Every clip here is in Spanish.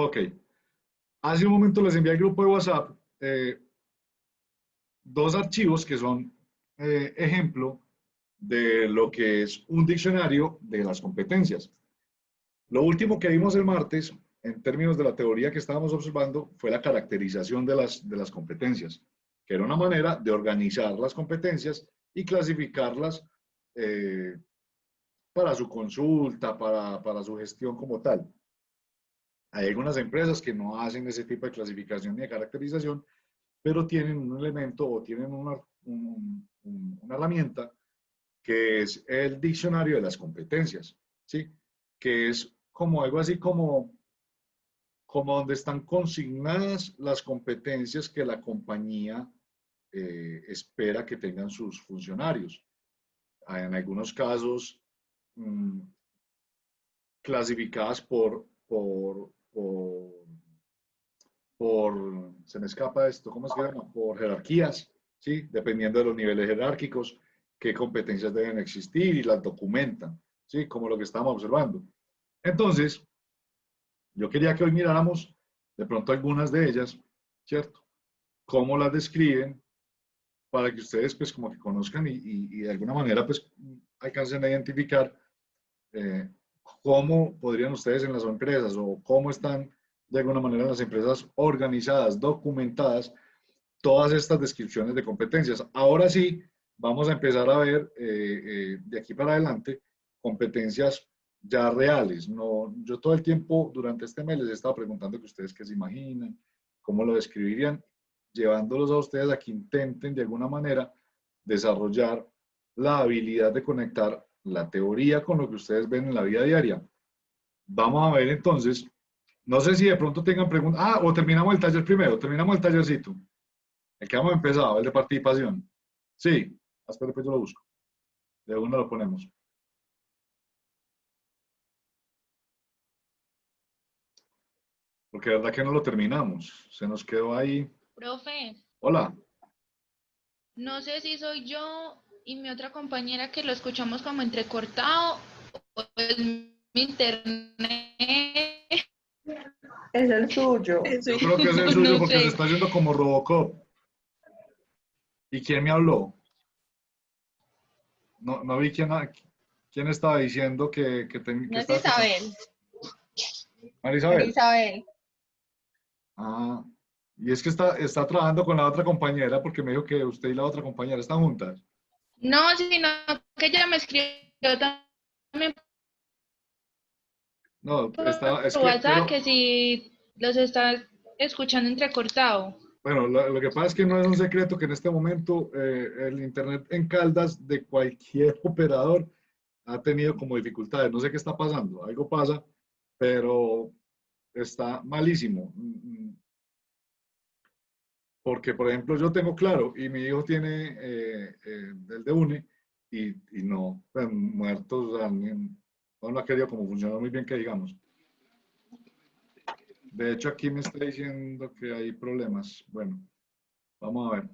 Ok. Hace un momento les envié al grupo de WhatsApp dos archivos que son ejemplo de lo que es un diccionario de las competencias. Lo último que vimos el martes, en términos de la teoría que estábamos observando, fue la caracterización de las competencias, que era una manera de organizar las competencias y clasificarlas eh, para su consulta, para su gestión como tal. Hay algunas empresas que no hacen ese tipo de clasificación ni de caracterización, pero tienen un elemento o tienen una herramienta que es el diccionario de las competencias, ¿sí? Que es como algo así como donde están consignadas las competencias que la compañía espera que tengan sus funcionarios. En algunos casos, mmm, clasificadas se me escapa esto, ¿cómo se llama? Por jerarquías, ¿sí? Dependiendo de los niveles jerárquicos, qué competencias deben existir y las documentan, ¿sí? Como lo que estamos observando. Entonces, yo quería que hoy miráramos de pronto algunas de ellas, ¿cierto? Cómo las describen para que ustedes pues como que conozcan y de alguna manera pues alcancen a identificar eh, cómo podrían ustedes en las empresas o cómo están de alguna manera las empresas organizadas, documentadas, todas estas descripciones de competencias. Ahora sí, vamos a empezar a ver de aquí para adelante competencias ya reales. No, yo todo el tiempo durante este mes les he estado preguntando que ustedes qué se imaginan, cómo lo describirían, llevándolos a ustedes a que intenten de alguna manera desarrollar la habilidad de conectar la teoría con lo que ustedes ven en la vida diaria. Vamos a ver entonces, no sé si de pronto tengan preguntas. Ah, o terminamos el taller primero, terminamos el tallercito. El que hemos empezado, el de participación. Sí, espera, pues yo lo busco. De uno lo ponemos. Porque de verdad que no lo terminamos. Se nos quedó ahí. Profe, Hola. no sé si soy yo y mi otra compañera que lo escuchamos como entrecortado o es mi internet. Es el suyo. Yo creo que es el suyo No porque se sé. está haciendo como Robocop. ¿Y quién me habló? No, no vi quién estaba diciendo que No es estaba escuchando. Isabel. Marisabel. Isabel. Ah, y es que está trabajando con la otra compañera porque me dijo que usted y la otra compañera están juntas. No, sino que ella me escribió también No, por es que, WhatsApp pero que si los está escuchando entrecortado. bueno, lo que pasa es que no es un secreto que en este momento el Internet en Caldas de cualquier operador ha tenido como dificultades. No sé qué está pasando, algo pasa, pero está malísimo. Porque, por ejemplo, yo tengo claro y mi hijo tiene el de UNE y no, pues, muertos, o sea, no ha querido como funcionar muy bien que digamos. De hecho, aquí me está diciendo que hay problemas. Bueno, vamos a ver.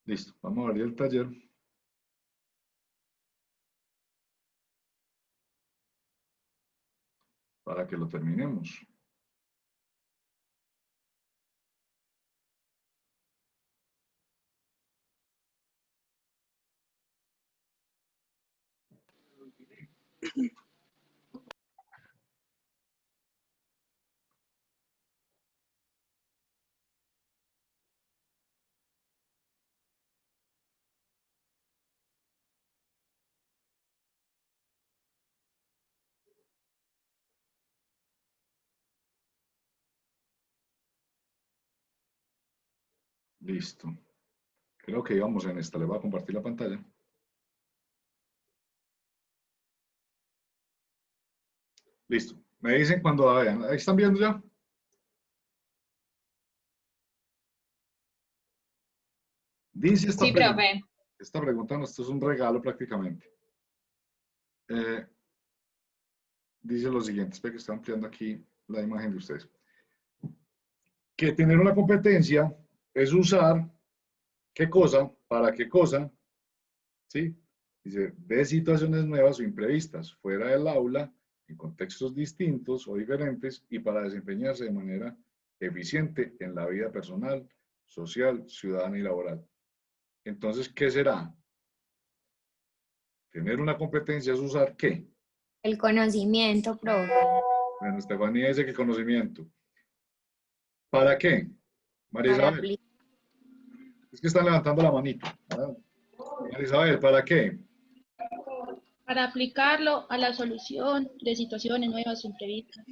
Listo, vamos a abrir el taller para que lo terminemos. Listo. Creo que íbamos en esta. Le voy a compartir la pantalla. Listo. Me dicen cuando la vean. ¿Ahí están viendo ya? Dice Sí, profe. esta pregunta, no, esto es un regalo prácticamente. Eh, dice lo siguiente, espero que esté ampliando aquí la imagen de ustedes. Que tener una competencia es usar qué cosa, para qué cosa, ¿sí? Dice, de situaciones nuevas o imprevistas, fuera del aula, en contextos distintos o diferentes y para desempeñarse de manera eficiente en la vida personal, social, ciudadana y laboral. Entonces, ¿qué será? Tener una competencia es usar ¿qué? El conocimiento propio. Bueno, Estefanía dice que conocimiento. ¿Para qué? María Para Isabel, aplicar. es que están levantando la manito. ¿Verdad? María Isabel, ¿para qué? Para aplicarlo a la solución de situaciones nuevas o imprevistas.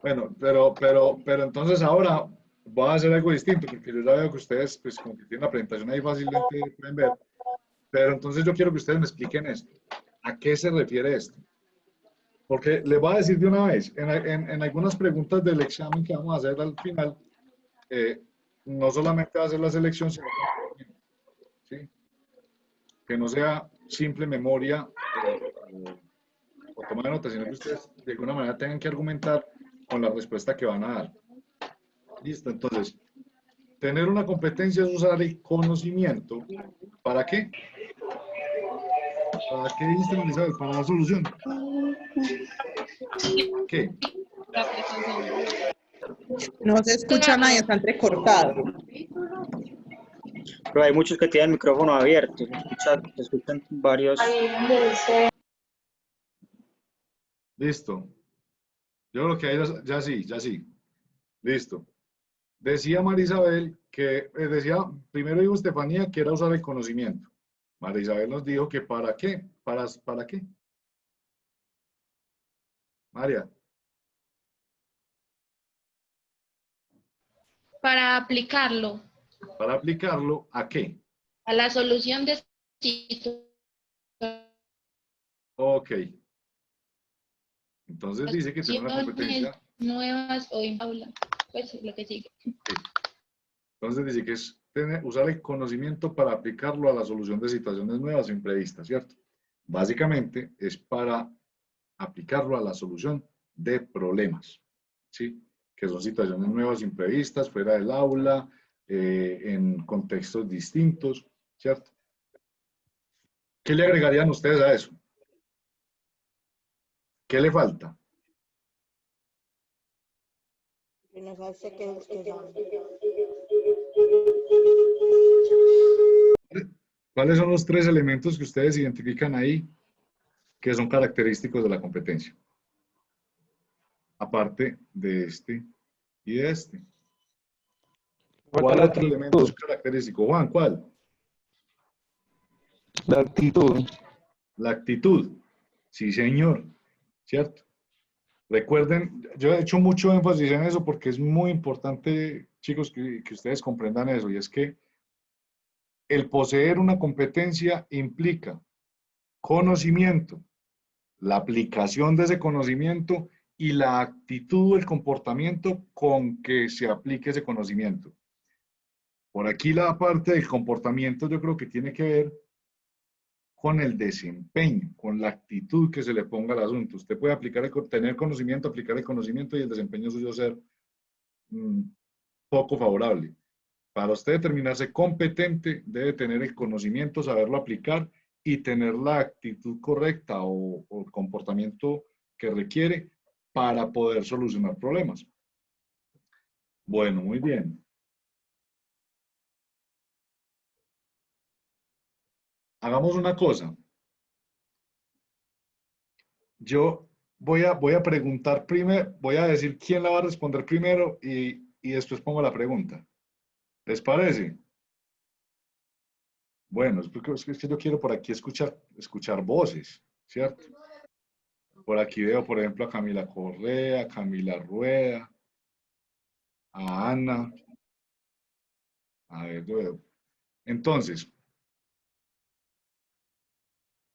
Bueno, pero entonces ahora voy a hacer algo distinto, porque yo ya veo que ustedes, pues como que tienen la presentación ahí fácilmente pueden ver, pero entonces yo quiero que ustedes me expliquen esto. ¿A qué se refiere esto? Porque les voy a decir de una vez, en algunas preguntas del examen que vamos a hacer al final, no solamente va a ser la selección, sino que, ¿sí? Que no sea simple memoria o toma de nota, sino que ustedes de alguna manera tengan que argumentar con la respuesta que van a dar. Listo, entonces, tener una competencia es usar el conocimiento. ¿Para qué? ¿Para qué dijiste, Marisabel? Para dar solución. ¿A qué? La aplicación. No se escucha nadie, está entrecortado. Pero hay muchos que tienen el micrófono abierto, se escuchan varios. Listo. Yo creo que ahí ya sí. Listo. Decía Marisabel que, primero dijo Estefanía que era usar el conocimiento. Marisabel nos dijo que ¿para qué? ¿Para qué? María, Para aplicarlo para aplicarlo ¿a qué? a la solución de situaciones Ok. Entonces dice que tener una competencia. nuevas o aula. Pues lo que sigue. Entonces dice que es usar el conocimiento para aplicarlo a la solución de situaciones nuevas o imprevistas, ¿cierto? Básicamente es para aplicarlo a la solución de problemas, ¿sí? Que son situaciones nuevas, imprevistas, fuera del aula, en contextos distintos, ¿cierto? ¿Qué le agregarían ustedes a eso? ¿Qué le falta? ¿Cuáles son los tres elementos que ustedes identifican ahí que son característicos de la competencia? Aparte de este y de este. ¿Cuál otro elemento es característico? Juan, ¿cuál? La actitud. La actitud. Sí, señor. ¿Cierto? Recuerden, yo he hecho mucho énfasis en eso porque es muy importante, chicos, que ustedes comprendan eso. Y es que el poseer una competencia implica conocimiento, la aplicación de ese conocimiento y la actitud o el comportamiento con que se aplique ese conocimiento. Por aquí la parte del comportamiento yo creo que tiene que ver con el desempeño, con la actitud que se le ponga al asunto. Usted puede tener conocimiento, aplicar el conocimiento y el desempeño suyo ser poco favorable. Para usted determinarse competente, debe tener el conocimiento, saberlo aplicar y tener la actitud correcta o el comportamiento que requiere para poder solucionar problemas. Bueno, muy bien. Hagamos una cosa. Yo voy a preguntar primero, voy a decir quién la va a responder primero y después pongo la pregunta. ¿Les parece? Bueno, es que yo quiero por aquí escuchar voces, ¿cierto? Por aquí veo, por ejemplo, a Camila Correa, a Camila Rueda, a Ana. A ver, yo veo. Entonces,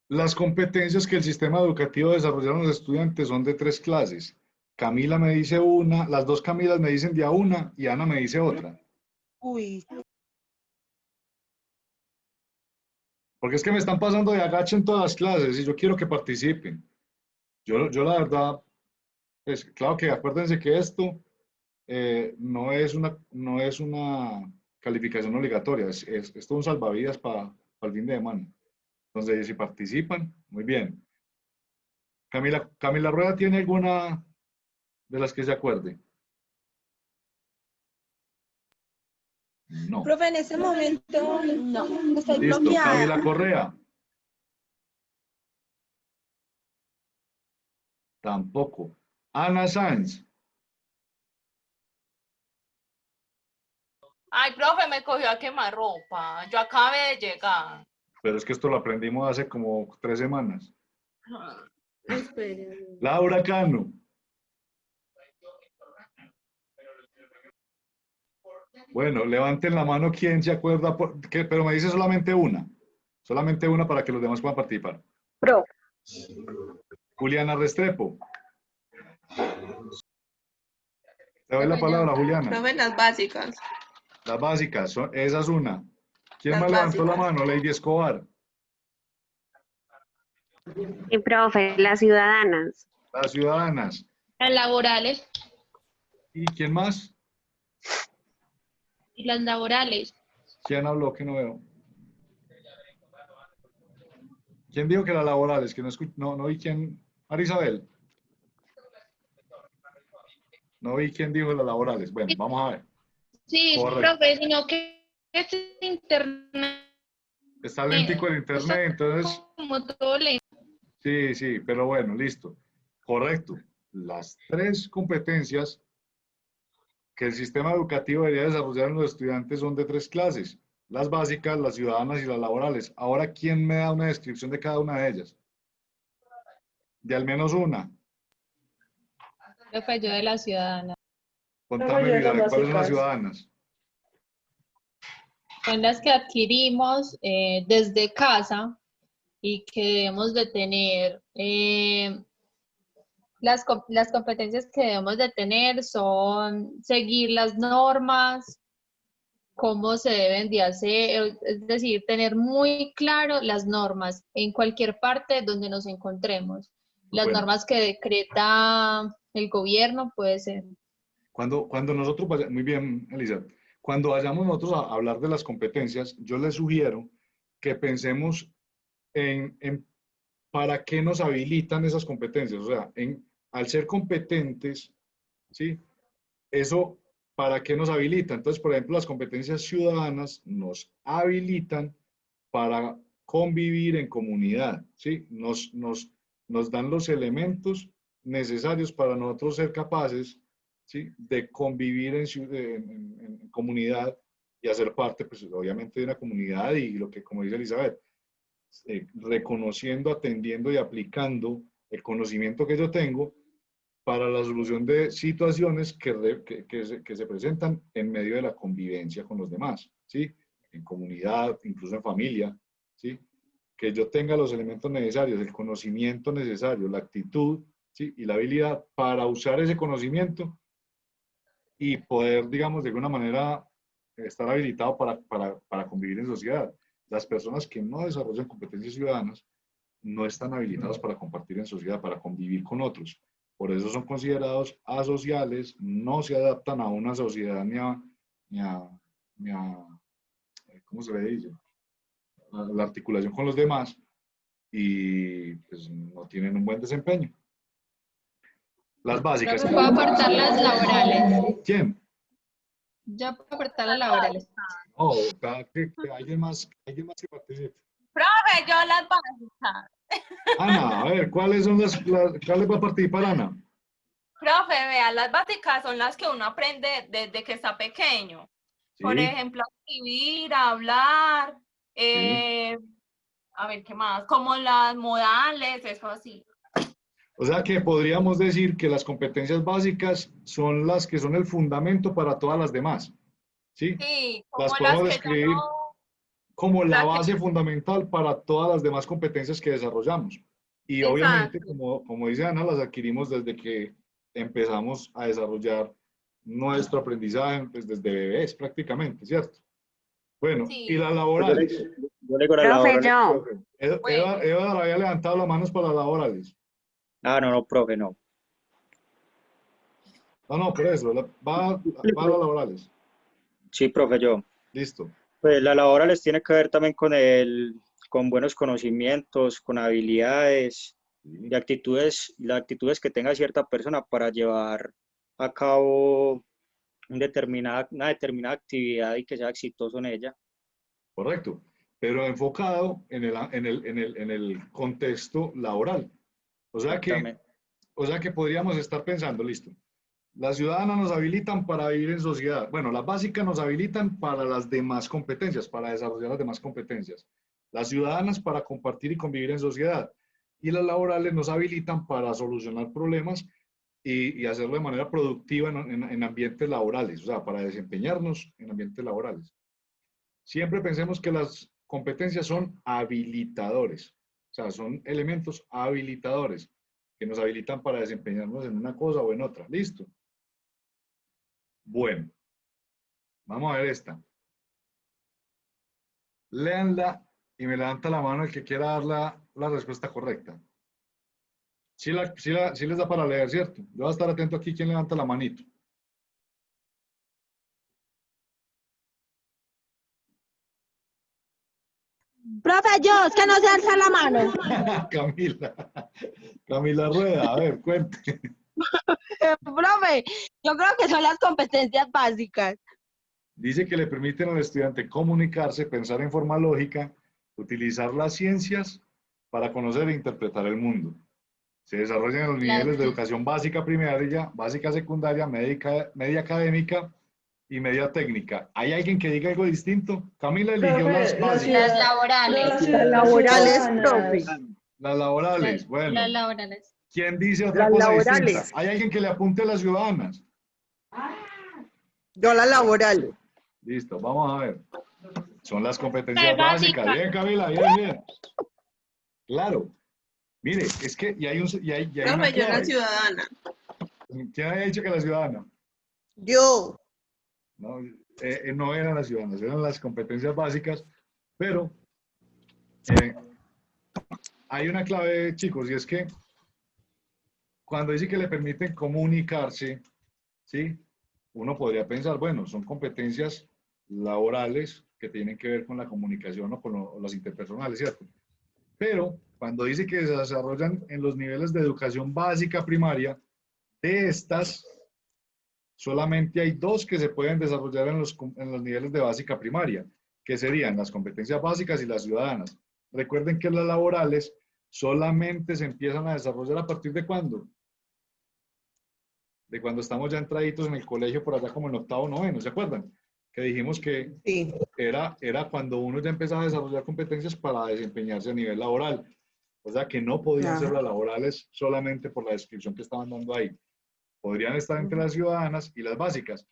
las competencias que el sistema educativo desarrolla en los estudiantes son de tres clases. Camila me dice una, las dos Camilas me dicen de a una y Ana me dice otra. Uy. Porque es que me están pasando de agacho en todas las clases y yo quiero que participen. Yo la verdad, pues claro que acuérdense que esto no es una calificación obligatoria, esto es un salvavidas para el fin de semana. Entonces, si participan, muy bien. Camila Rueda, ¿tiene alguna de las que se acuerde? No. Profe, en ese momento no, estoy Listo. bloqueada. Camila Correa. Tampoco. Ana Sáenz. Ay, profe, me cogió a quemarropa. Yo acabé de llegar. Pero es que esto lo aprendimos hace como 3 semanas. Espere. Laura Cano. Bueno, levanten la mano quien se acuerda, pero me dice solamente una. Solamente una para que los demás puedan participar. Pro. Juliana Restrepo. Te doy la palabra, Juliana. Profe, las básicas. Las básicas, esa es una. ¿Quién Las más levantó la básicas. mano? Lady Escobar. Y profe, las ciudadanas. Las ciudadanas. Las laborales ¿Y quién más? y las laborales. ¿Quién habló que no veo? ¿Quién dijo que las laborales? Que no, no vi quién. Marisabel. No vi quién dijo las laborales. Bueno, vamos a ver. Sí, Correcto. profe, sino que es internet. Está lentico el internet, entonces. Como todo lento. Sí, sí, pero bueno, listo. Correcto. Las 3 competencias que el sistema educativo debería desarrollar en los estudiantes son de 3 clases. Las básicas, las ciudadanas y las laborales. Ahora, ¿quién me da una descripción de cada una de ellas? De al menos una. Profe, yo de la ciudadana. Contame, yo de Lida, las ¿cuáles son las básicas. ciudadanas? Son las que adquirimos desde casa y que debemos de tener. Las competencias que debemos de tener son seguir las normas, cómo se deben de hacer, es decir, tener muy claro las normas en cualquier parte donde nos encontremos. Las Bueno. normas que decreta el gobierno puede ser. Cuando nosotros vayamos, muy bien, Elisa, cuando vayamos nosotros a hablar de las competencias, yo les sugiero que pensemos en para qué nos habilitan esas competencias. O sea, al ser competentes, ¿sí? Eso, ¿para qué nos habilita? Entonces, por ejemplo, las competencias ciudadanas nos habilitan para convivir en comunidad, ¿sí? Nos dan los elementos necesarios para nosotros ser capaces, ¿sí? De convivir en comunidad y hacer parte, pues, obviamente, de una comunidad y lo que, como dice Elizabeth, reconociendo, atendiendo y aplicando el conocimiento que yo tengo para la solución de situaciones que se presentan en medio de la convivencia con los demás, ¿sí? En comunidad, incluso en familia, ¿sí? Que yo tenga los elementos necesarios, el conocimiento necesario, la actitud, ¿sí? Y la habilidad para usar ese conocimiento y poder, digamos, de alguna manera estar habilitado para convivir en sociedad. Las personas que no desarrollan competencias ciudadanas no están habilitadas para compartir en sociedad, para convivir con otros. Por eso son considerados asociales, no se adaptan a una sociedad ¿cómo se le dice? A la articulación con los demás y pues no tienen un buen desempeño. Las básicas. Profe, ¿puedo aportar las laborales? ¿Quién? Ya puedo aportar las laborales. Oh, que alguien más que participe. Profe, yo las básicas. Ana, a ver, ¿cuáles va a participar Ana? Profe, vea, las básicas son las que uno aprende desde que está pequeño. Sí. Por ejemplo, escribir, hablar, Sí. a ver, ¿qué más? Como las modales, eso así. O sea que podríamos decir que las competencias básicas son las que son el fundamento para todas las demás. ¿Sí? Sí, Las como podemos las que describir yo no... como la la que- base fundamental para todas las demás competencias que desarrollamos. Y Exacto. obviamente, como dice Ana, las adquirimos desde que empezamos a desarrollar nuestro aprendizaje, pues desde bebés prácticamente, ¿cierto? Bueno, Sí. y las laborales. Yo le digo las Profe, laborales, yo. profe. Bueno. Eva había levantado las manos para las laborales. Ah, no, profe, no. No, por eso, va a las laborales. Sí, profe, yo. Listo. Pues las laborales tiene que ver también con con buenos conocimientos, con habilidades Sí. y actitudes, las actitudes que tenga cierta persona para llevar a cabo una determinada actividad y que sea exitoso en ella. Correcto, pero enfocado en el contexto laboral. Exactamente. O sea que podríamos estar pensando, listo, las ciudadanas nos habilitan para vivir en sociedad. Bueno, las básicas nos habilitan para las demás competencias, para desarrollar las demás competencias. Las ciudadanas para compartir y convivir en sociedad. Y las laborales nos habilitan para solucionar problemas y hacerlo de manera productiva en ambientes laborales, o sea, para desempeñarnos en ambientes laborales. Siempre pensemos que las competencias son habilitadores, o sea, son elementos habilitadores que nos habilitan para desempeñarnos en una cosa o en otra. ¿Listo? Bueno, vamos a ver esta. Léanla y me levanta la mano el que quiera dar la respuesta correcta. Sí les da para leer, ¿cierto? Yo voy a estar atento aquí quién levanta la manito. Profe, yo, es que no se alza la mano. Camila Rueda, a ver, cuente. Profe, yo creo que son las competencias básicas. Dice que le permiten al estudiante comunicarse, pensar en forma lógica, utilizar las ciencias para conocer e interpretar el mundo. Se desarrollan en los niveles de educación básica primaria, básica secundaria, media académica y media técnica. ¿Hay alguien que diga algo distinto? Camila eligió las básicas. Las laborales. Las laborales, profe. Las laborales, bueno. Las laborales. ¿Quién dice otra Las cosa laborales. distinta? ¿Hay alguien que le apunte a las ciudadanas? Yo las laborales. Listo, vamos a ver. Son las competencias Las básicas. básicas. Bien, Camila, bien, bien. Claro. Mire, es que y hay una Profe, yo la clave. ciudadana. ¿Quién había dicho que la ciudadana? Yo. No, no eran las ciudadanas, eran las competencias básicas, pero hay una clave, chicos, y es que cuando dice que le permiten comunicarse, ¿sí? Uno podría pensar, bueno, son competencias laborales que tienen que ver con la comunicación o con las interpersonales, ¿cierto? Pero cuando dice que se desarrollan en los niveles de educación básica primaria, de estas, solamente hay dos que se pueden desarrollar en los niveles de básica primaria, que serían las competencias básicas y las ciudadanas. Recuerden que las laborales solamente se empiezan a desarrollar a partir de ¿cuándo? De cuando estamos ya entraditos en el colegio por allá como en octavo, noveno, ¿se acuerdan? Que dijimos que Sí. era cuando uno ya empezaba a desarrollar competencias para desempeñarse a nivel laboral. O sea que no podían ser las laborales solamente por la descripción que estaban dando ahí. Podrían estar entre las ciudadanas y las básicas,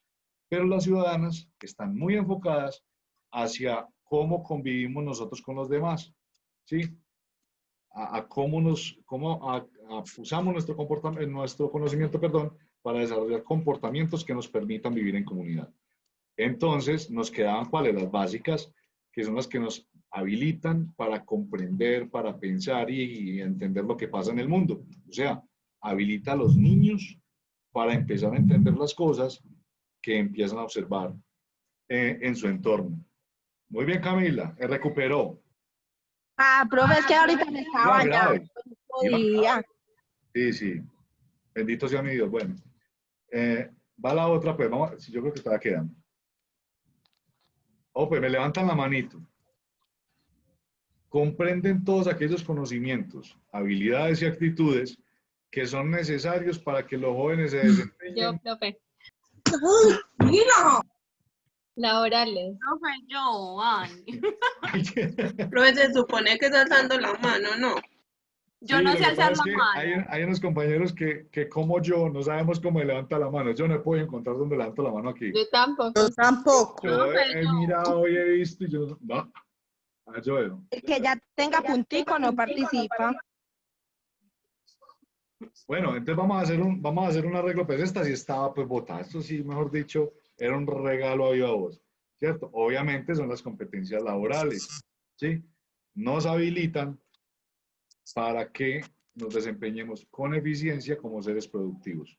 pero las ciudadanas están muy enfocadas hacia cómo convivimos nosotros con los demás, ¿sí? A cómo usamos nuestro comportamiento, nuestro conocimiento, perdón, para desarrollar comportamientos que nos permitan vivir en comunidad. Entonces, nos quedaban cuáles, las básicas, que son las que nos habilitan para comprender, para pensar y entender lo que pasa en el mundo. O sea, habilita a los niños para empezar a entender las cosas que empiezan a observar en su entorno. Muy bien, Camila, recuperó. Ah, profe, es que ahorita me estaba Iba grave. no podía. Sí, sí. Bendito sea mi Dios. Bueno, va la otra, pues vamos, yo creo que todavía quedan. Oh, pues me levantan la manito. Comprenden todos aquellos conocimientos, habilidades y actitudes que son necesarios para que los jóvenes se Yo, desempeñen. profe. ¡Mira! Laborales. Profe, yo, ay. Profe, se supone que está alzando la mano, ¿no? Yo Sí, no lo sé que alzar pasa la es que mano. hay unos compañeros que como yo no sabemos cómo levanta la mano. Yo no he podido encontrar dónde levanto la mano aquí. Yo tampoco. Yo tampoco. Yo Profe, he yo. mirado y he visto y yo no. Yo veo. El que ya tenga puntico no participa. Bueno, entonces vamos a hacer un arreglo, pues esta sí estaba pues botada, esto sí, mejor dicho, era un regalo a viva voz, ¿cierto? Obviamente son las competencias laborales, ¿sí? Nos habilitan para que nos desempeñemos con eficiencia como seres productivos.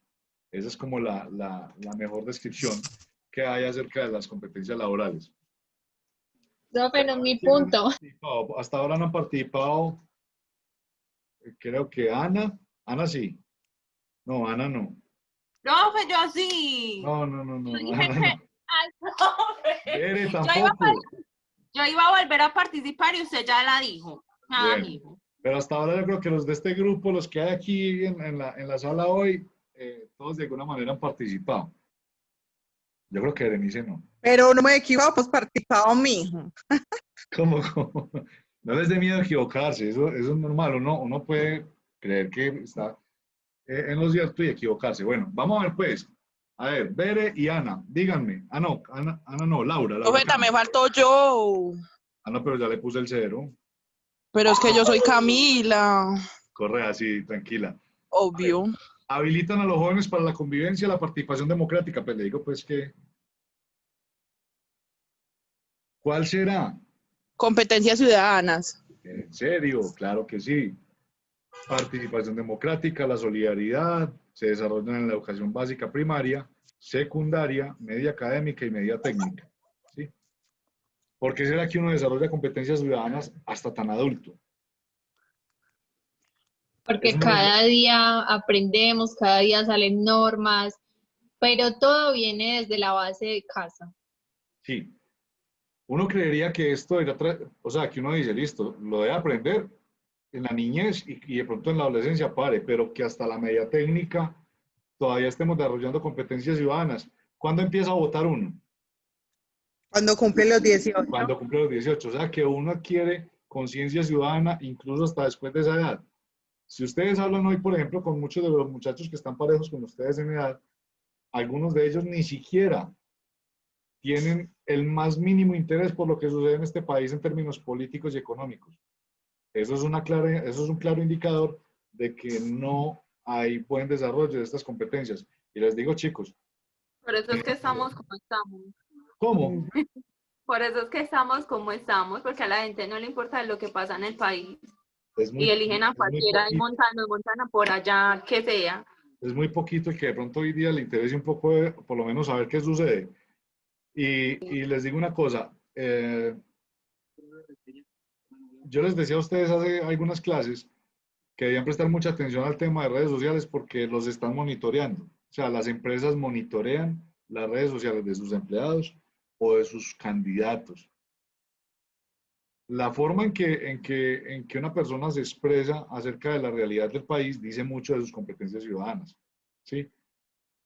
Esa es como la mejor descripción que hay acerca de las competencias laborales. No, pero mi punto. Hasta ahora no han participado, creo que Ana. Ana sí. No, Ana no. Profe, yo sí. No. Yo dije Ana que no. Bere tampoco. yo iba a volver a participar y usted ya la dijo. Nada, Bueno. dijo. Pero hasta ahora yo creo que los de este grupo, los que hay aquí en la sala hoy, todos de alguna manera han participado. Yo creo que Berenice no. Pero no me equivoco, pues participado mijo. ¿Cómo? No les dé miedo equivocarse, eso es normal. Uno puede creer que está en lo cierto y equivocarse. Bueno, vamos a ver pues. A ver, Bere y Ana, díganme. No, Ana no, Laura. Profeta, me faltó yo. No, pero ya le puse el 0. Pero es que yo soy Camila. Corre así, tranquila. Obvio. Habilitan a los jóvenes para la convivencia y la participación democrática. Pues le digo pues que... ¿Cuál será? Competencias ciudadanas. ¿En serio? Claro que sí. Participación democrática, la solidaridad, se desarrollan en la educación básica primaria, secundaria, media académica y media técnica. ¿Sí? ¿Por qué será que uno desarrolla competencias ciudadanas hasta tan adulto? Porque cada día aprendemos, cada día salen normas, pero todo viene desde la base de casa. Sí. Uno creería que esto era, o sea, que uno dice, listo, lo debe aprender en la niñez y de pronto en la adolescencia pare, pero que hasta la media técnica todavía estemos desarrollando competencias ciudadanas. ¿Cuándo empieza a votar uno? Cuando cumple los 18. Cuando cumple los 18. O sea, que uno adquiere conciencia ciudadana incluso hasta después de esa edad. Si ustedes hablan hoy, por ejemplo, con muchos de los muchachos que están parejos con ustedes en edad, algunos de ellos ni siquiera tienen el más mínimo interés por lo que sucede en este país en términos políticos y económicos. Eso es un claro indicador de que no hay buen desarrollo de estas competencias. Y les digo, chicos. Por eso es que estamos como estamos. ¿Cómo? Por eso es que estamos como estamos, porque a la gente no le importa lo que pasa en el país. Y eligen a cualquiera y montan por allá, que sea. Es muy poquito el que de pronto hoy día le interese un poco, por lo menos, saber qué sucede. Y les digo una cosa. Yo les decía a ustedes hace algunas clases que debían prestar mucha atención al tema de redes sociales porque los están monitoreando. O sea, las empresas monitorean las redes sociales de sus empleados o de sus candidatos. La forma en que una persona se expresa acerca de la realidad del país dice mucho de sus competencias ciudadanas. ¿Sí?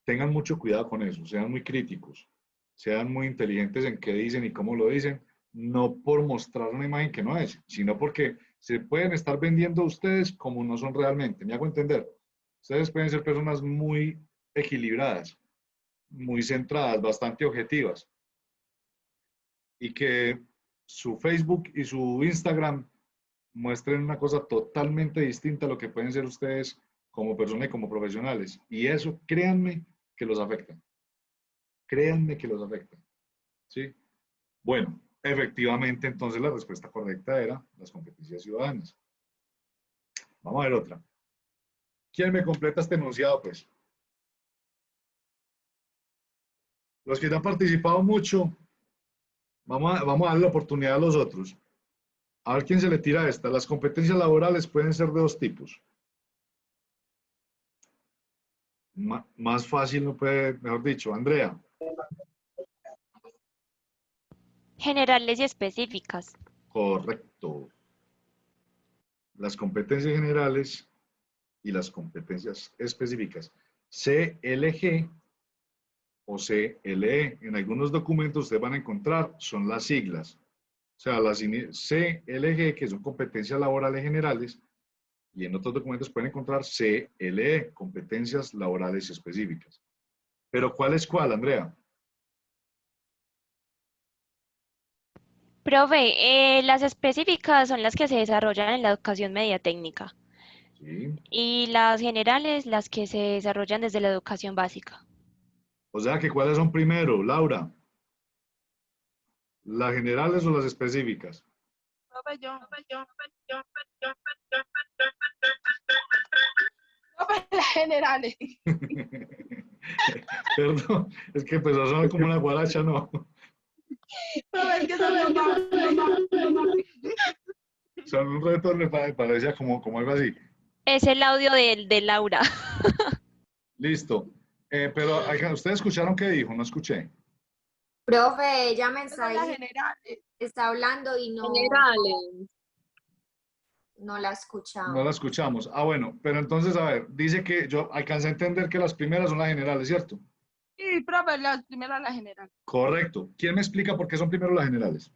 Tengan mucho cuidado con eso, sean muy críticos, sean muy inteligentes en qué dicen y cómo lo dicen, no por mostrar una imagen que no es, sino porque se pueden estar vendiendo a ustedes como no son realmente. ¿Me hago entender? Ustedes pueden ser personas muy equilibradas, muy centradas, bastante objetivas, y que su Facebook y su Instagram muestren una cosa totalmente distinta a lo que pueden ser ustedes como personas y como profesionales. Y eso, créanme, que los afecta. Créanme que los afecta. ¿Sí? Bueno, efectivamente, entonces la respuesta correcta era las competencias ciudadanas. Vamos a ver otra. ¿Quién me completa este enunciado, pues? Los que ya han participado mucho, vamos a darle la oportunidad a los otros. A ver quién se le tira esta. Las competencias laborales pueden ser de dos tipos. Más fácil no puede, mejor dicho. Andrea. Generales y específicas. Correcto. Las competencias generales y las competencias específicas. CLG o CLE. En algunos documentos ustedes van a encontrar, son las siglas. O sea, las CLG, que son competencias laborales generales, y en otros documentos pueden encontrar CLE, competencias laborales específicas. Pero ¿cuál es cuál, Andrea? Profe, las específicas son las que se desarrollan en la educación media técnica. Sí. Y las generales, las que se desarrollan desde la educación básica. O sea, que ¿cuáles son primero, Laura? ¿Las generales o las específicas? Las generales. Perdón, es que empezó a sonar como una guaracha, ¿no? Pero es que son Son un retorno, parecía como algo así. Es el audio de Laura. Listo. Pero ¿ustedes escucharon qué dijo? No escuché. Profe, ella me está, Las generales. está hablando y Generales. no la escuchamos. No la escuchamos. Ah, bueno, pero entonces, a ver, dice que yo alcancé a entender que las primeras son las generales, ¿cierto? Sí, profe, las primeras las generales. Correcto. ¿Quién me explica por qué son primero las generales?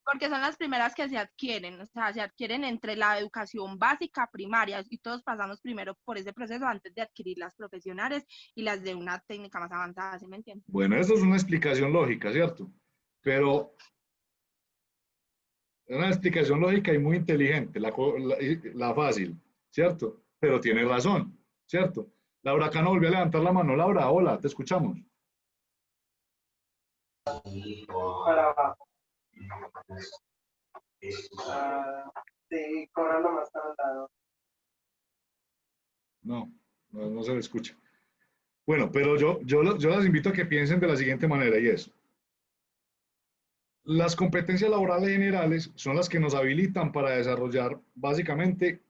Porque son las primeras que se adquieren, o sea, se adquieren entre la educación básica, primaria, y todos pasamos primero por ese proceso antes de adquirir las profesionales y las de una técnica más avanzada, ¿sí me entienden? Bueno, eso es una explicación lógica, ¿cierto? Pero es una explicación lógica y muy inteligente, la fácil, ¿cierto? Pero tiene razón, ¿cierto? Laura Cano volvió a levantar la mano. Laura, hola, te escuchamos. Sí, cobrando más cantado. No se le escucha. Bueno, pero yo las invito a que piensen de la siguiente manera, y es, las competencias laborales generales son las que nos habilitan para desarrollar básicamente,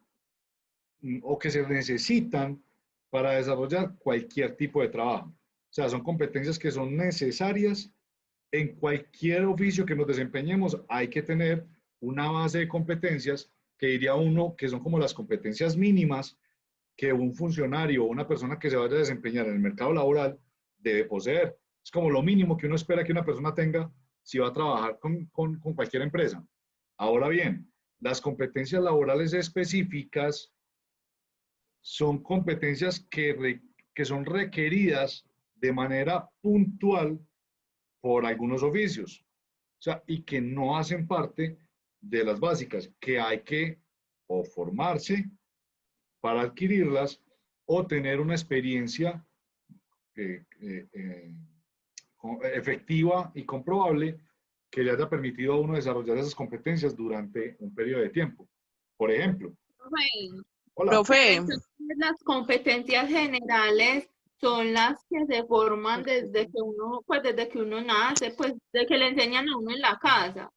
o que se necesitan para desarrollar cualquier tipo de trabajo. O sea, son competencias que son necesarias en cualquier oficio que nos desempeñemos. Hay que tener una base de competencias que diría uno que son como las competencias mínimas que un funcionario o una persona que se vaya a desempeñar en el mercado laboral debe poseer. Es como lo mínimo que uno espera que una persona tenga si va a trabajar con cualquier empresa. Ahora bien, las competencias laborales específicas son competencias que son requeridas de manera puntual por algunos oficios, o sea, y que no hacen parte de las básicas, que hay que o formarse para adquirirlas o tener una experiencia efectiva y comprobable que le haya permitido a uno desarrollar esas competencias durante un periodo de tiempo. Por ejemplo, hola. Profe. Las competencias generales son las que se forman desde que uno nace, pues de que le enseñan a uno en la casa.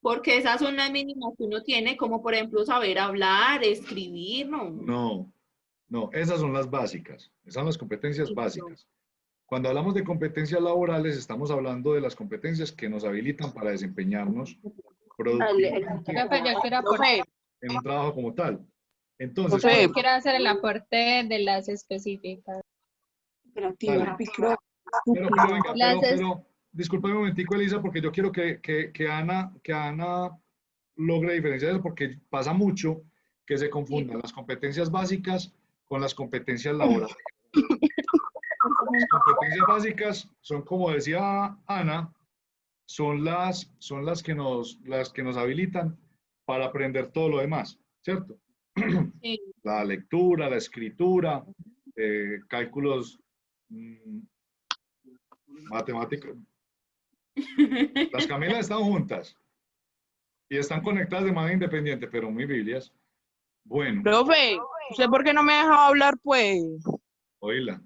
Porque esas son las mínimas que uno tiene, como por ejemplo saber hablar, escribir, ¿no? No, esas son las básicas, esas son las competencias básicas. Cuando hablamos de competencias laborales, estamos hablando de las competencias que nos habilitan para desempeñarnos productivamente en un trabajo como tal. Entonces, yo quiero hacer el aporte de las específicas. Pero disculpa un momentico, Elisa, porque yo quiero que Ana logre diferenciar eso, porque pasa mucho que se confundan las competencias básicas con las competencias laborales. Las competencias básicas son, como decía Ana, son las que nos habilitan para aprender todo lo demás, ¿cierto? Sí. La lectura, la escritura, cálculos, matemáticas. Las Camilas están juntas y están conectadas de manera independiente, pero muy biblias. Bueno. Profe, ¿usted por qué no me dejaba hablar, pues? Oíla.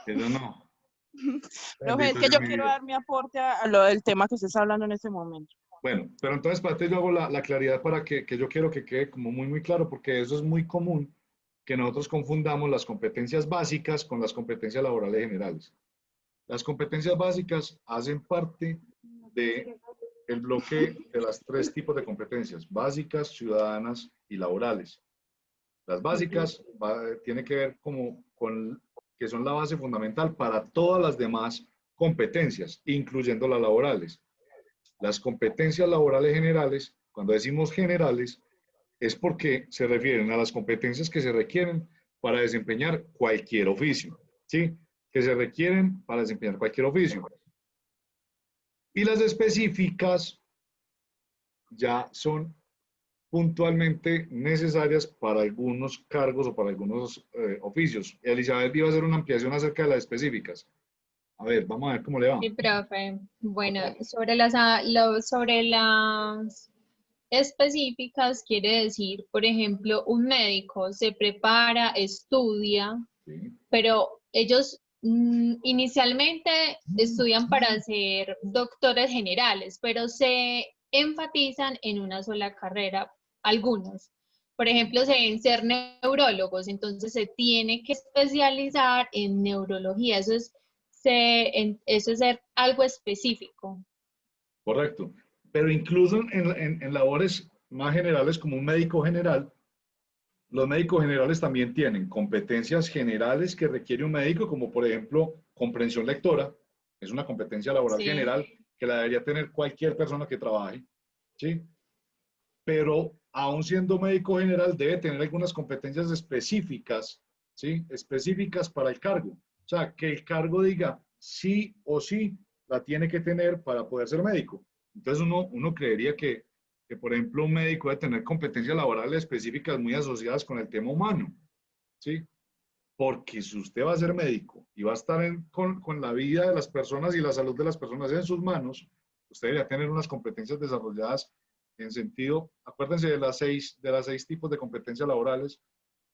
Eso no. Profe, es que yo quiero dar mi aporte a lo del tema que usted está hablando en este momento. Bueno, pero entonces para ti yo hago la claridad para que yo quiero que quede como muy claro, porque eso es muy común que nosotros confundamos las competencias básicas con las competencias laborales generales. Las competencias básicas hacen parte del bloque de las 3 tipos de competencias: básicas, ciudadanas y laborales. Las básicas tienen que ver con que son la base fundamental para todas las demás competencias, incluyendo las laborales. Las competencias laborales generales, cuando decimos generales, es porque se refieren a las competencias que se requieren para desempeñar cualquier oficio, ¿sí? Que se requieren para desempeñar cualquier oficio. Y las específicas ya son puntualmente necesarias para algunos cargos o para algunos oficios. Elizabeth iba a hacer una ampliación acerca de las específicas. A ver, vamos a ver cómo le va. Sí, profe. Bueno, sobre las específicas quiere decir, por ejemplo, un médico se prepara, estudia, pero ellos inicialmente estudian para ser doctores generales, pero se enfatizan en una sola carrera, algunos. Por ejemplo, se deben ser neurólogos, entonces se tiene que especializar en neurología. Eso es ser algo específico. Correcto. Pero incluso en labores más generales como un médico general, los médicos generales también tienen competencias generales que requiere un médico, como por ejemplo comprensión lectora. Es una competencia laboral Sí. general que la debería tener cualquier persona que trabaje, ¿sí? Pero aún siendo médico general debe tener algunas competencias específicas, ¿sí? Específicas para el cargo. O sea, que el cargo diga sí o sí la tiene que tener para poder ser médico. Entonces uno creería que, por ejemplo, un médico debe tener competencias laborales específicas muy asociadas con el tema humano, ¿sí? Porque si usted va a ser médico y va a estar con la vida de las personas y la salud de las personas en sus manos, usted debería tener unas competencias desarrolladas en sentido, acuérdense de las seis tipos de competencias laborales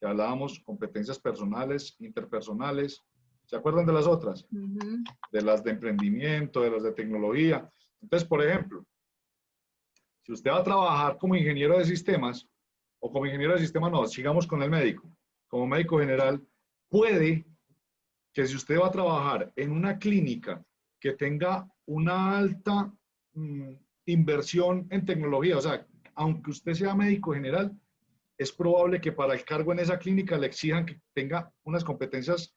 que hablábamos: competencias personales, interpersonales. ¿Se acuerdan de las otras? De las de emprendimiento, de las de tecnología. Entonces, por ejemplo, si usted va a trabajar como ingeniero de sistemas, o como ingeniero de sistemas, no, sigamos con el médico, como médico general, puede que si usted va a trabajar en una clínica que tenga una alta inversión en tecnología, o sea, aunque usted sea médico general, es probable que para el cargo en esa clínica le exijan que tenga unas competencias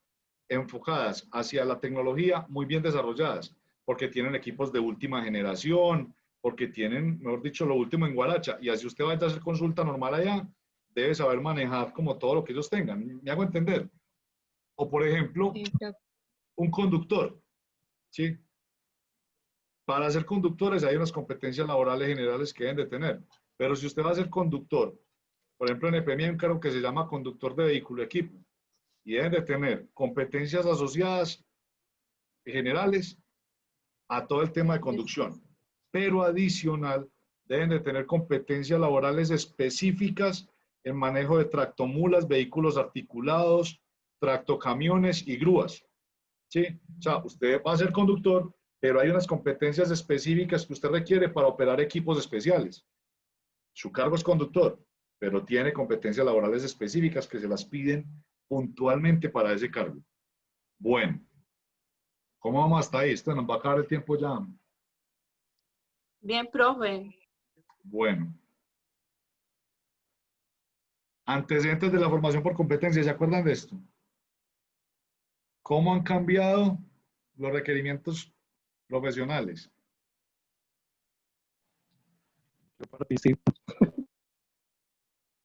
enfocadas hacia la tecnología muy bien desarrolladas, porque tienen equipos de última generación, porque tienen, mejor dicho, lo último en Guaracha, y así usted vaya a hacer consulta normal allá, debe saber manejar como todo lo que ellos tengan. ¿Me hago entender? O por ejemplo, un conductor, ¿sí? Para ser conductores hay unas competencias laborales generales que deben de tener, pero si usted va a ser conductor, por ejemplo, en EPMI hay un cargo que se llama conductor de vehículo equipo, y deben de tener competencias asociadas generales a todo el tema de conducción, pero adicional deben de tener competencias laborales específicas en manejo de tractomulas, vehículos articulados, tractocamiones y grúas, ¿sí? O sea, usted va a ser conductor, pero hay unas competencias específicas que usted requiere para operar equipos especiales. Su cargo es conductor, pero tiene competencias laborales específicas que se las piden puntualmente para ese cargo. Bueno, ¿cómo vamos hasta ahí? Esto nos va a acabar el tiempo ya. Bien, profe. Bueno. Antecedentes de la formación por competencia, ¿se acuerdan de esto? ¿Cómo han cambiado los requerimientos profesionales? Yo participo.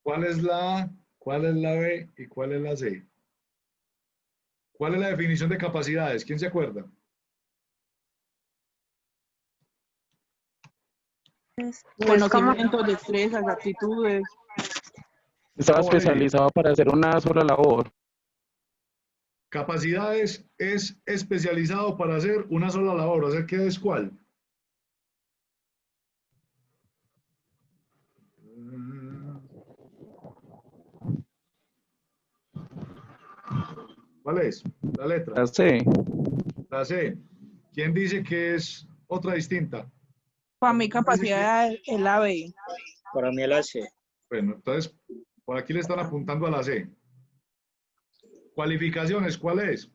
¿Cuál es la A, cuál es la B y cuál es la C? ¿Cuál es la definición de capacidades? ¿Quién se acuerda? Conocimientos, destrezas, actitudes. Estaba especializado para hacer una sola labor. Capacidades es especializado para hacer una sola labor. O sea, ¿qué es cuál? ¿Cuál es? La letra. La C. La C. ¿Quién dice que es otra distinta? Para mi capacidad es la B. Para mí es la C. Bueno, entonces, por aquí le están apuntando a la C. Cualificaciones, ¿cuál es?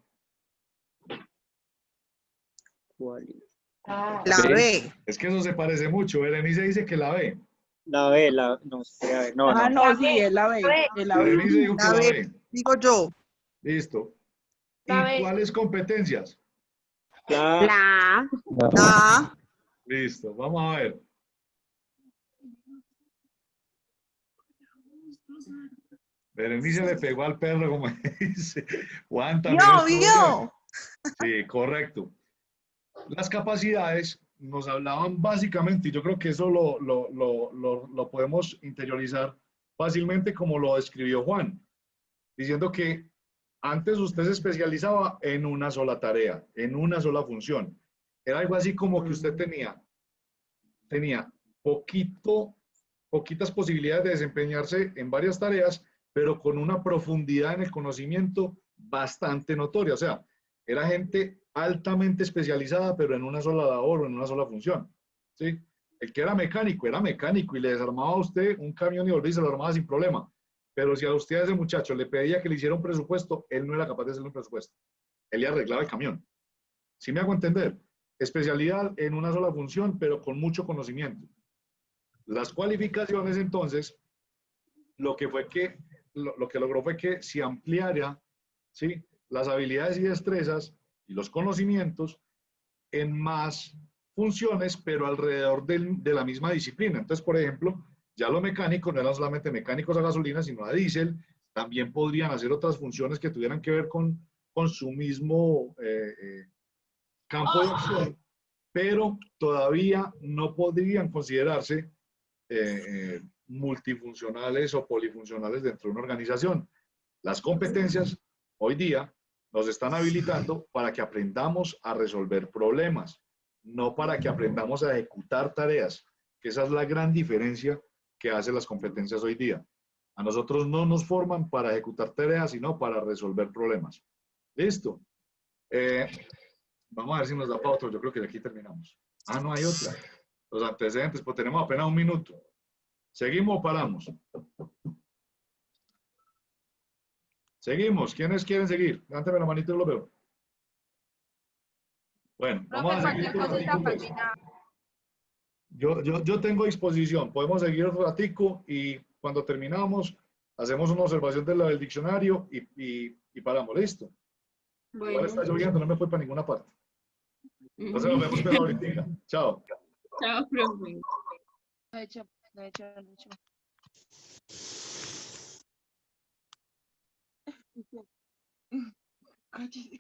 La B. Es que eso se parece mucho. Berenice dice que la B. La B, no sé, a ver, no, Ah, no. no, sí, es la B. Es la B. Berenice dijo que La la B, B. digo yo. Listo. La ¿Y B. cuáles competencias? La La. Listo, vamos a ver. Berenice le pegó al perro, como dice. Juan también Vio, estuvo vio. bien. Sí, correcto. Las capacidades nos hablaban básicamente, y yo creo que eso lo podemos interiorizar fácilmente como lo describió Juan, diciendo que antes usted se especializaba en una sola tarea, en una sola función. Era algo así como que usted tenía poquitas posibilidades de desempeñarse en varias tareas, pero con una profundidad en el conocimiento bastante notoria. O sea, era gente altamente especializada, pero en una sola labor o en una sola función, ¿sí? El que era mecánico y le desarmaba a usted un camión y volvía y se lo armaba sin problema. Pero si a usted, a ese muchacho, le pedía que le hiciera un presupuesto, él no era capaz de hacerle un presupuesto. Él le arreglaba el camión. ¿Sí me hago entender? Especialidad en una sola función, pero con mucho conocimiento. Las cualificaciones, entonces, lo que logró fue que se ampliara, ¿sí?, las habilidades y destrezas y los conocimientos en más funciones, pero alrededor de la misma disciplina. Entonces, por ejemplo, ya los mecánicos no eran solamente mecánicos a gasolina, sino a diésel, también podrían hacer otras funciones que tuvieran que ver con su mismo campo de acción, pero todavía no podrían considerarse multifuncionales o polifuncionales dentro de una organización. Las competencias hoy día nos están habilitando para que aprendamos a resolver problemas, no para que aprendamos a ejecutar tareas, que esa es la gran diferencia que hacen las competencias hoy día. A nosotros no nos forman para ejecutar tareas, sino para resolver problemas. ¿Listo? Vamos a ver si nos da para otro. Yo creo que de aquí terminamos. Ah, no hay otra. Los antecedentes, pues tenemos apenas un minuto. ¿Seguimos o paramos? Seguimos. ¿Quiénes quieren seguir? Levántame la manita y lo veo. Bueno, vamos a seguir otro ratico, pues. Yo tengo disposición. Podemos seguir otro ratico y cuando terminamos hacemos una observación del diccionario y paramos. ¿Listo? Bueno. Igual está lloviendo, no me fue para ninguna parte. Entonces nos vemos pero ahorita. Chao. Chao, profe. No he hecho. Cállese.